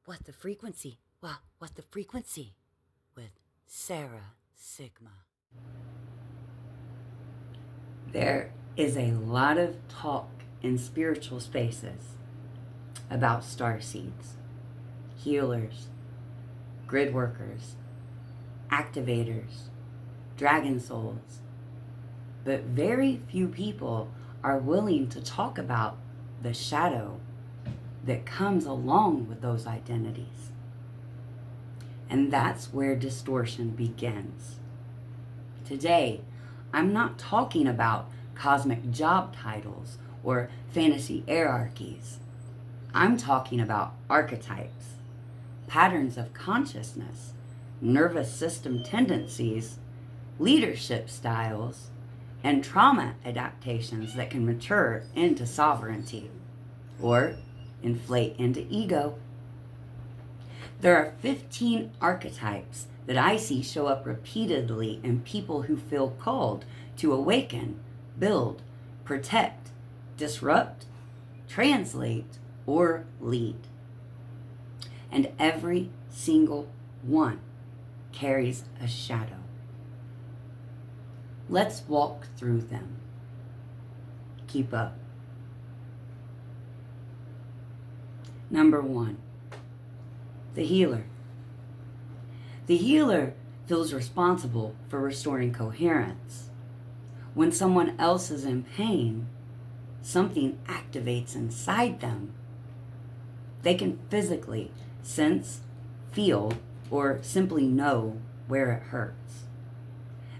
What the frequency? Well, what's the frequency? With Sarah Sigma. There is a lot of talk in spiritual spaces about starseeds, healers, gridworkers, activators, dragon souls, but very few people are willing to talk about the shadow that comes along with those identities. And that's where distortion begins. Today, I'm not talking about cosmic job titles or fantasy hierarchies. I'm talking about archetypes, patterns of consciousness, nervous system tendencies, leadership styles, and trauma adaptations that can mature into sovereignty or inflate into ego. There are 15 archetypes that I see show up repeatedly in people who feel called to awaken, build, protect, disrupt, translate, or lead. And every single one carries a shadow. Let's walk through them. Keep up. Number 1, the healer. The healer feels responsible for restoring coherence. When someone else is in pain, something activates inside them. They can physically sense, feel, or simply know where it hurts.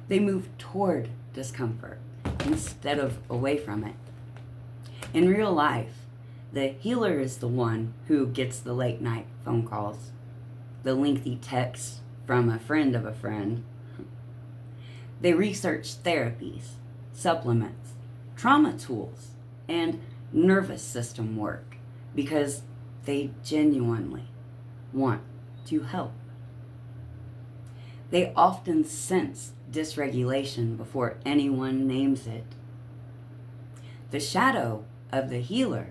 They move toward discomfort instead of away from it. In real life, the healer is the one who gets the late night phone calls, the lengthy texts from a friend of a friend. They research therapies, supplements, trauma tools, and nervous system work because they genuinely want to help. They often sense dysregulation before anyone names it. The shadow of the healer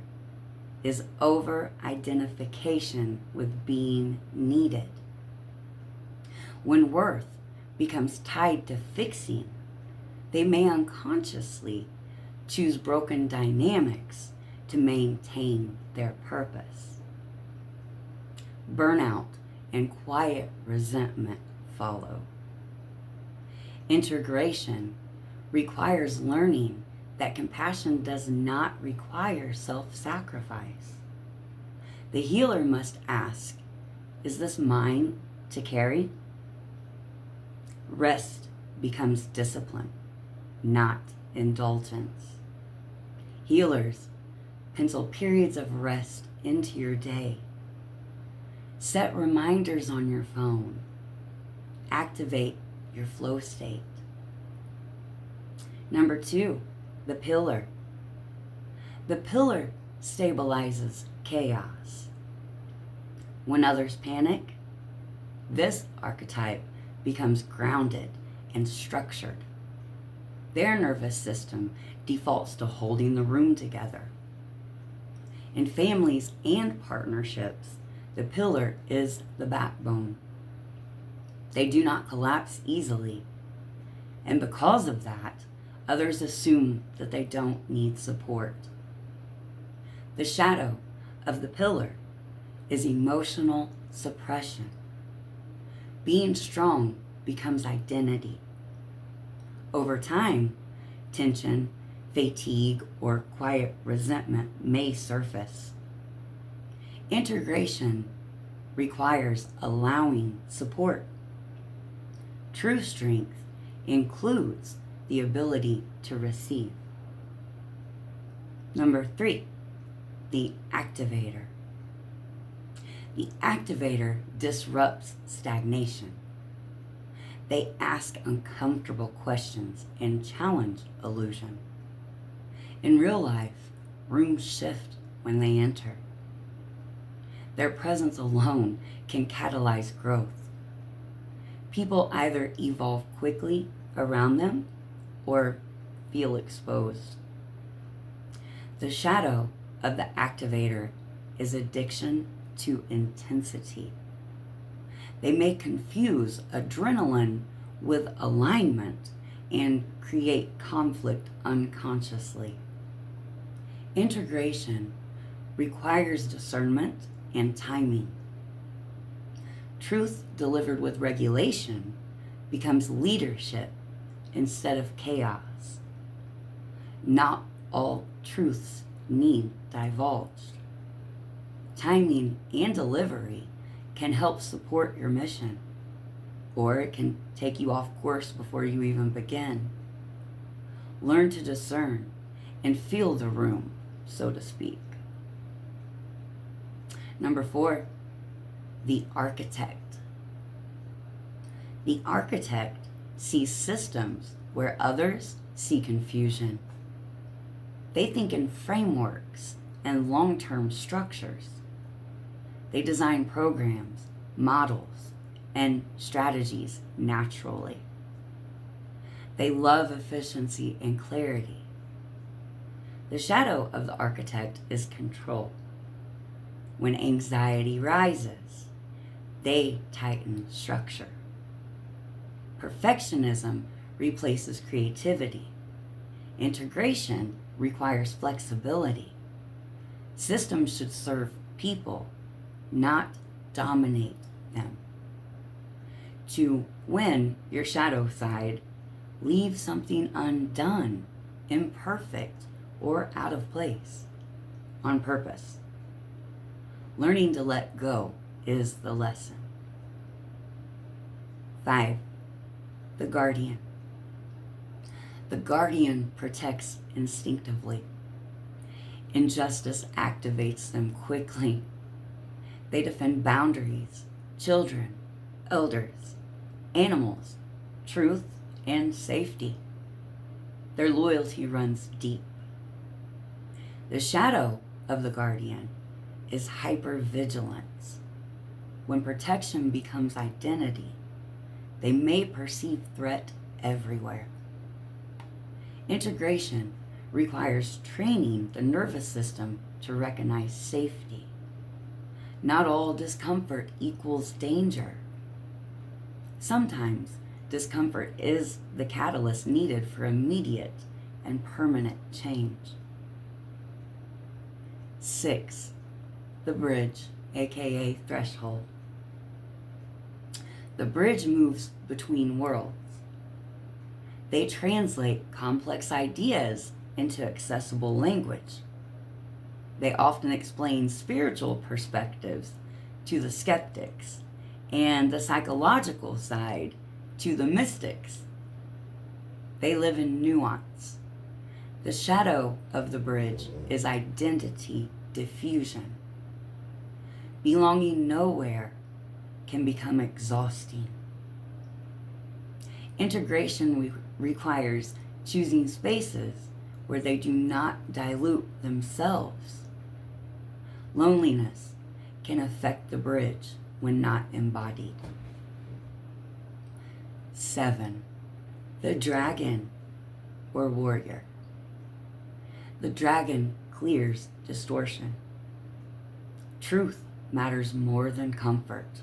is over-identification with being needed. When worth becomes tied to fixing, they may unconsciously choose broken dynamics to maintain their purpose. Burnout and quiet resentment follow. Integration requires learning that compassion does not require self-sacrifice. The healer must ask, is this mine to carry? Rest becomes discipline, not indulgence. Healers, pencil periods of rest into your day. Set reminders on your phone. Activate your flow state. Number 2, the pillar. The pillar stabilizes chaos. When others panic, this archetype becomes grounded and structured. Their nervous system defaults to holding the room together. In families and partnerships, the pillar is the backbone. They do not collapse easily, and because of that, others assume that they don't need support. The shadow of the pillar is emotional suppression. Being strong becomes identity. Over time, tension, fatigue, or quiet resentment may surface. Integration requires allowing support. True strength includes the ability to receive. Number 3, the activator. The activator disrupts stagnation. They ask uncomfortable questions and challenge illusion. In real life, rooms shift when they enter. Their presence alone can catalyze growth. People either evolve quickly around them or feel exposed. The shadow of the activator is addiction to intensity. They may confuse adrenaline with alignment and create conflict unconsciously. Integration requires discernment and timing. Truth delivered with regulation becomes leadership instead of chaos. Not all truths need divulged. Timing and delivery can help support your mission, or it can take you off course before you even begin. Learn to discern and feel the room, so to speak. Number 4, the architect. The architect sees systems where others see confusion. They think in frameworks and long-term structures. They design programs, models, and strategies naturally. They love efficiency and clarity. The shadow of the architect is control. When anxiety rises, they tighten structure. Perfectionism replaces creativity. Integration requires flexibility. Systems should serve people, not dominate them. To win your shadow side, leave something undone, imperfect, or out of place on purpose. Learning to let go is the lesson. 5, the Guardian. The Guardian protects instinctively. Injustice activates them quickly. They defend boundaries, children, elders, animals, truth, and safety. Their loyalty runs deep. The shadow of the Guardian is hypervigilance. When protection becomes identity, they may perceive threat everywhere. Integration requires training the nervous system to recognize safety. Not all discomfort equals danger. Sometimes discomfort is the catalyst needed for immediate and permanent change. 6, the bridge, aka threshold. The bridge moves between worlds. They translate complex ideas into accessible language. They often explain spiritual perspectives to the skeptics and the psychological side to the mystics. They live in nuance. The shadow of the bridge is identity diffusion. Belonging nowhere can become exhausting. Integration requires choosing spaces where they do not dilute themselves. Loneliness can affect the bridge when not embodied. 7, the dragon or warrior. The dragon clears distortion. Truth matters more than comfort.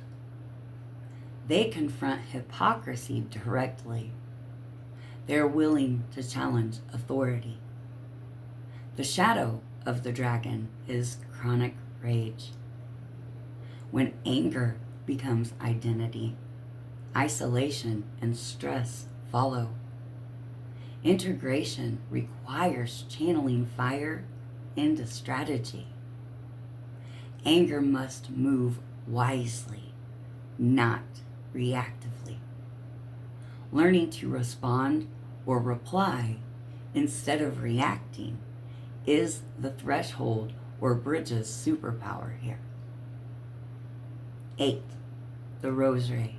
They confront hypocrisy directly. They're willing to challenge authority. The shadow of the dragon is chronic rage. When anger becomes identity, isolation and stress follow. Integration requires channeling fire into strategy. Anger must move wisely, not reactively. Learning to respond or reply instead of reacting is the threshold or bridge's superpower here. 8, the rose ray.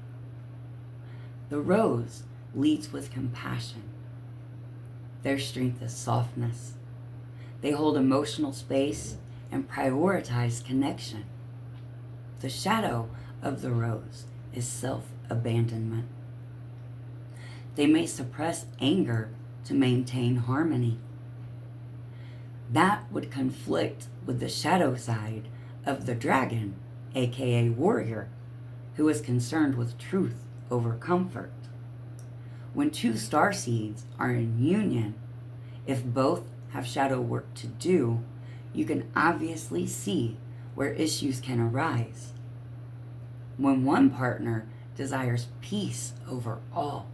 The rose leads with compassion. Their strength is softness. They hold emotional space and prioritize connection. The shadow of the rose is self-abandonment. They may suppress anger to maintain harmony. That would conflict with the shadow side of the dragon aka warrior, who is concerned with truth over comfort. When two starseeds are in union, if both have shadow work to do, you can obviously see where issues can arise. When one partner desires peace over all,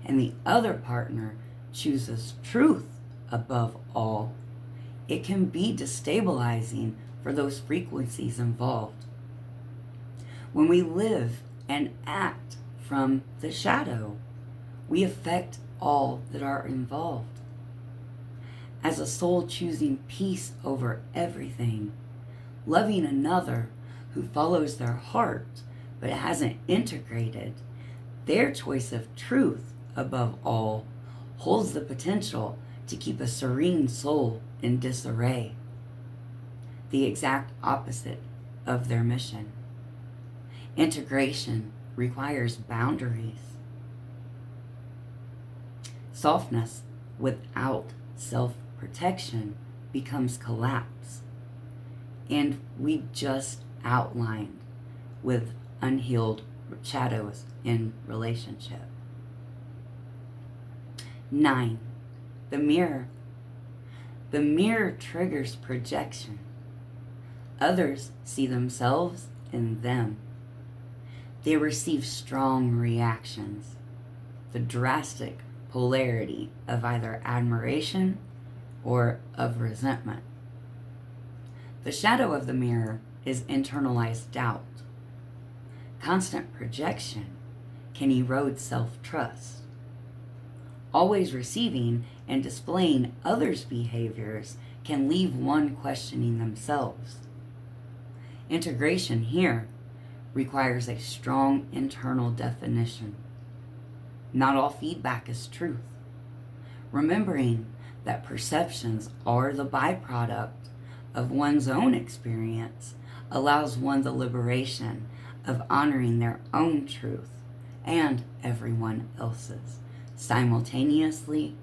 and the other partner chooses truth above all, it can be destabilizing for those frequencies involved. When we live and act from the shadow, we affect all that are involved. As a soul choosing peace over everything, loving another who follows their heart but hasn't integrated their choice of truth above all, holds the potential to keep a serene soul in disarray, the exact opposite of their mission. Integration requires boundaries. Softness without self-protection becomes collapse, and we just outlined with unhealed shadows in relationship. 9. The mirror. The mirror triggers projection. Others see themselves in them. They receive strong reactions, the drastic polarity of either admiration or of resentment. The shadow of the mirror is internalized doubt. Constant projection can erode self-trust. Always receiving and displaying others' behaviors can leave one questioning themselves. Integration here requires a strong internal definition. Not all feedback is truth. Remembering that perceptions are the byproduct of one's own experience allows one the liberation of honoring their own truth and everyone else's, simultaneously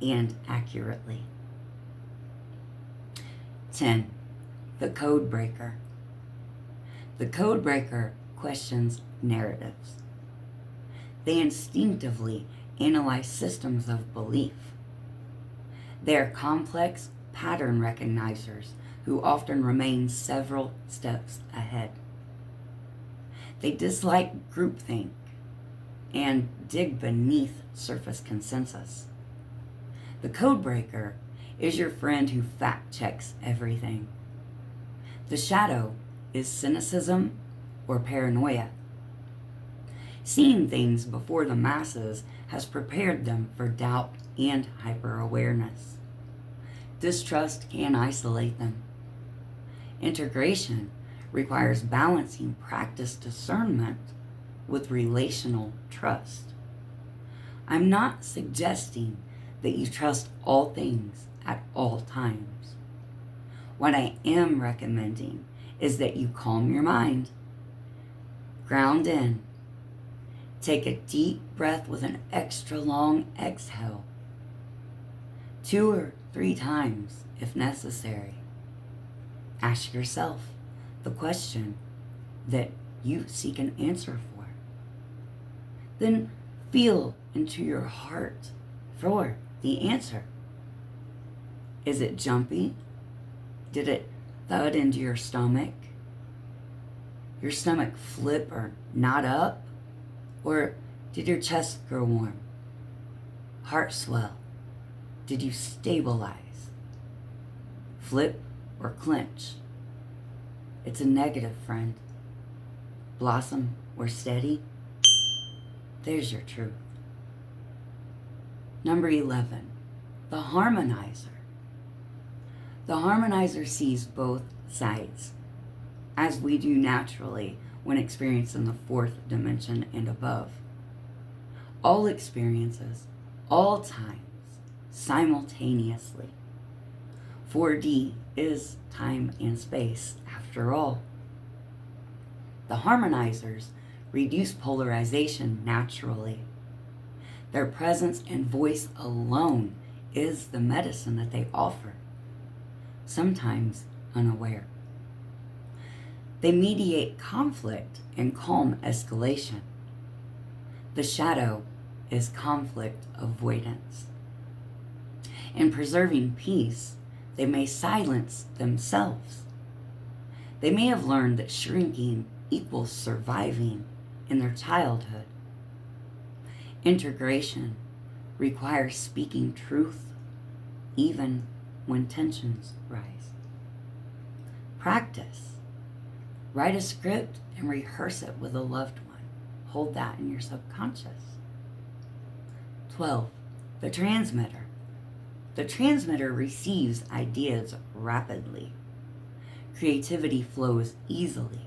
and accurately. 10. The Codebreaker. The Codebreaker questions narratives. They instinctively analyze systems of belief. They are complex pattern recognizers who often remain several steps ahead. They dislike groupthink and dig beneath surface consensus. The Codebreaker is your friend who fact-checks everything. The shadow is cynicism or paranoia. Seeing things before the masses has prepared them for doubt and hyper-awareness. Distrust can isolate them. Integration requires balancing practice discernment with relational trust. I'm not suggesting that you trust all things at all times. What I am recommending is that you calm your mind, ground in, take a deep breath with an extra long exhale, 2 or 3 times if necessary. Ask yourself the question that you seek an answer for. Then feel into your heart for the answer. Is it jumpy? Did it thud into your stomach? Your stomach flip or knot up? Or did your chest grow warm? Heart swell? Did you stabilize? Flip or clench? It's a negative, friend. Blossom or steady? There's your truth. Number 11, the Harmonizer. The Harmonizer sees both sides, as we do naturally when experienced in the 4th dimension and above. All experiences, all times, simultaneously. 4D is time and space, after all. The Harmonizers reduce polarization naturally. Their presence and voice alone is the medicine that they offer, sometimes unaware. They mediate conflict and calm escalation. The shadow is conflict avoidance. In preserving peace, they may silence themselves. They may have learned that shrinking equals surviving in their childhood. Integration requires speaking truth even when tensions rise. Practice. Write a script and rehearse it with a loved one. Hold that in your subconscious. 12. The transmitter. The transmitter receives ideas rapidly. Creativity flows easily.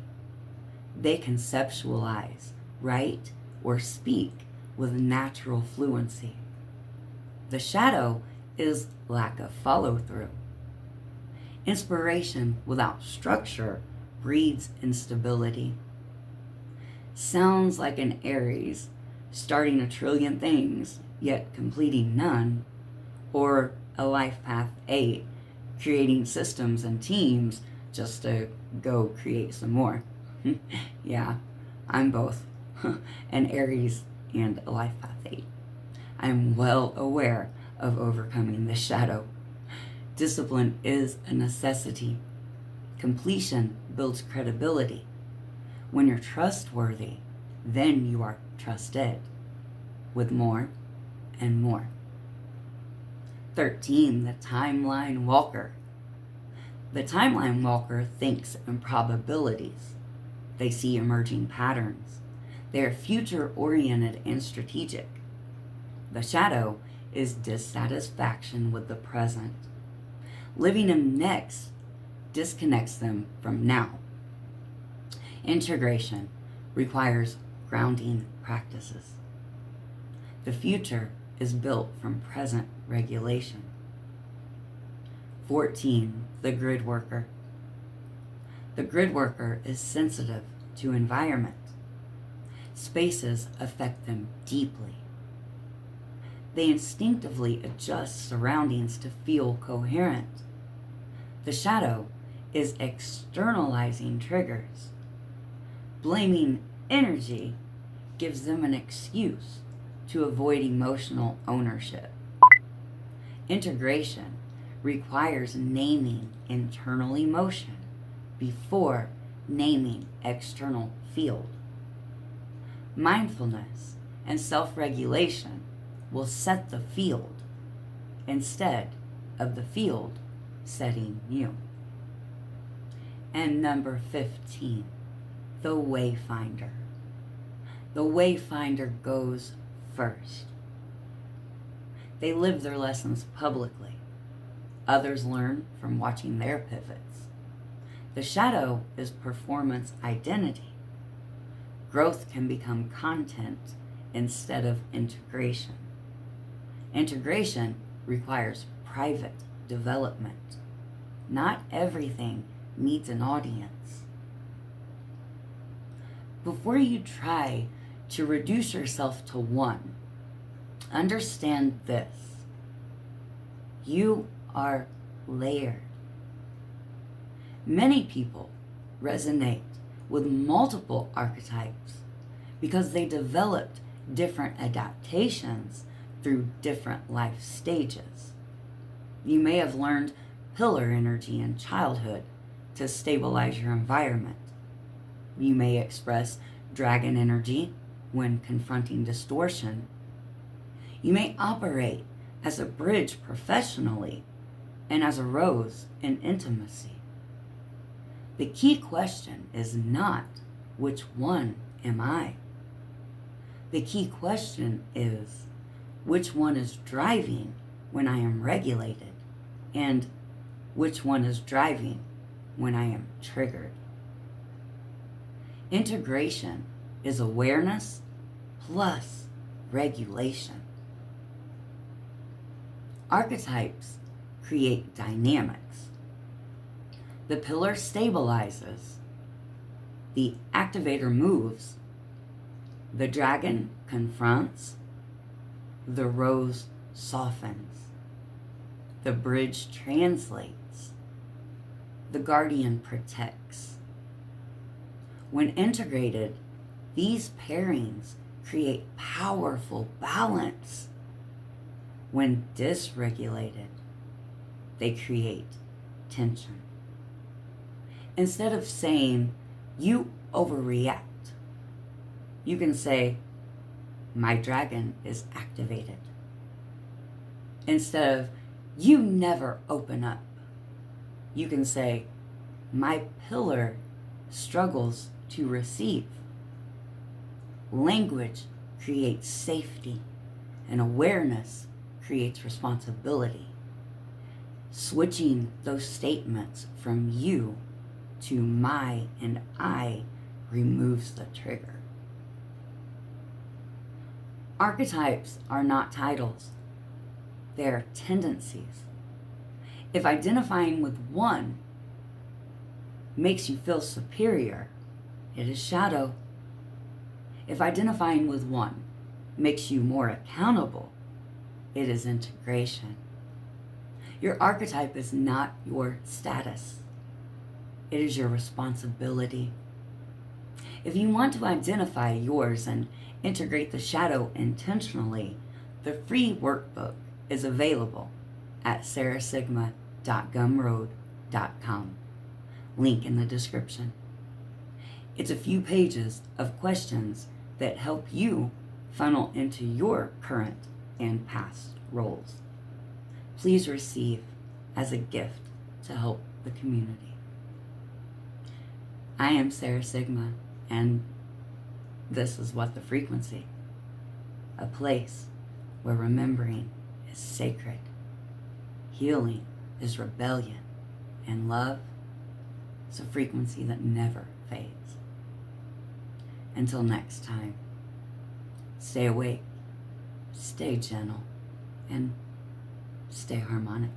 They conceptualize, write, or speak with natural fluency. The shadow is lack of follow-through. Inspiration without structure breeds instability. Sounds like an Aries starting a trillion things, yet completing none, or a Life Path 8 creating systems and teams just to go create some more. Yeah, I'm both an Aries and a Life Path 8. I'm well aware of overcoming the shadow. Discipline is a necessity. Completion builds credibility. When you're trustworthy, then you are trusted with more and more. 13, the timeline walker. The timeline walker thinks in probabilities. They see emerging patterns. They are future-oriented and strategic. The shadow is dissatisfaction with the present. Living in next disconnects them from now. Integration requires grounding practices. The future is built from present regulation. 14, the Gridworker. The Gridworker is sensitive to environment. Spaces affect them deeply. They instinctively adjust surroundings to feel coherent. The shadow is externalizing triggers. Blaming energy gives them an excuse to avoid emotional ownership. Integration requires naming internal emotion before naming external field. Mindfulness and self-regulation will set the field instead of the field setting you. And number 15, the Wayfinder. The Wayfinder goes first. They live their lessons publicly. Others learn from watching their pivots. The shadow is performance identity. Growth can become content instead of integration. Integration requires private development. Not everything needs an audience. Before you try to reduce yourself to one, understand this. You are layered. Many people resonate with multiple archetypes because they developed different adaptations through different life stages. You may have learned pillar energy in childhood to stabilize your environment. You may express dragon energy when confronting distortion. You may operate as a bridge professionally and as a rose in intimacy. The key question is not, which one am I? The key question is, which one is driving when I am regulated, and which one is driving when I am triggered? Integration is awareness plus regulation. Archetypes create dynamics. The pillar stabilizes. The activator moves. The dragon confronts. The rose softens. The bridge translates. The guardian protects. When integrated, these pairings create powerful balance. When dysregulated, they create tension. Instead of saying, you overreact, you can say, my dragon is activated. Instead of, you never open up, you can say, my pillar struggles to receive. Language creates safety, and awareness creates responsibility. Switching those statements from you to my and I removes the trigger. Archetypes are not titles. They are tendencies. If identifying with one makes you feel superior, it is shadow. If identifying with one makes you more accountable, it is integration. Your archetype is not your status. It is your responsibility. If you want to identify yours and integrate the shadow intentionally, the free workbook is available at sarahsigma.gumroad.com. Link in the description. It's a few pages of questions that help you funnel into your current and past roles. Please receive as a gift to help the community. I am Sarah Sigma, and this is What the Frequency, a place where remembering is sacred, healing is rebellion, and love is a frequency that never fades. Until next time, stay awake, stay gentle, and stay harmonic.